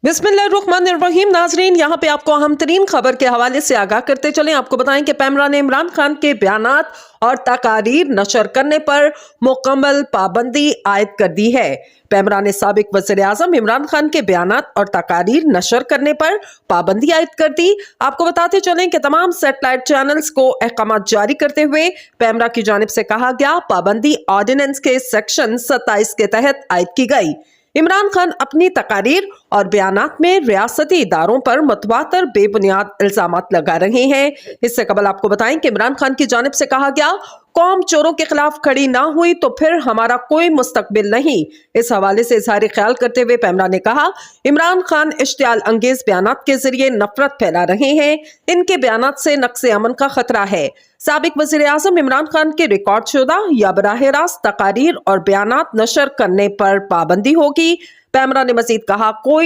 बिस्मिल्लाहिर्रहमानिर्रहीम। नाजरीन, यहाँ पे आपको अहम तरीन खबर के हवाले से आगाह करते चलें। आपको बताएं कि पैमरा ने इमरान खान के बयानात और तकारीर नशर करने पर मुकम्मल पाबंदी आयद कर दी है। पैमरा ने साबिक वज़ीर आज़म इमरान खान के बयानात और तकारीर नशर करने पर पाबंदी आयद कर दी। आपको बताते चलें कि तमाम सैटेलाइट चैनल्स को अहकामात जारी करते हुए पैमरा की जानिब से कहा गया, पाबंदी ऑर्डिनेंस के सेक्शन 27 के तहत आयद की गई। इमरान खान अपनी तकारीर और बयानात में रियासती इदारों पर मुतवातर बेबुनियाद इल्जामात लगा रहे हैं। इससे कबल आपको बताएं कि इमरान खान की जानिब से कहा गया, कौम चोरों के खिलाफ खड़ी ना हुई तो फिर हमारा कोई मुस्तकबिल नहीं। इस हवाले से इजहार ख्याल करते हुए पैमरा ने कहा, इमरान खान इश्तियाल अंगेज बयानात के जरिए नफरत फैला रहे हैं। इनके बयानात से नक्से अमन का खतरा है। साबिक वज़ीर आज़म इमरान खान के रिकॉर्ड शुदा या बराह रास्त तकारीर और बयानात नशर करने पर पाबंदी होगी। पैमरा ने मजीद कहा, कोई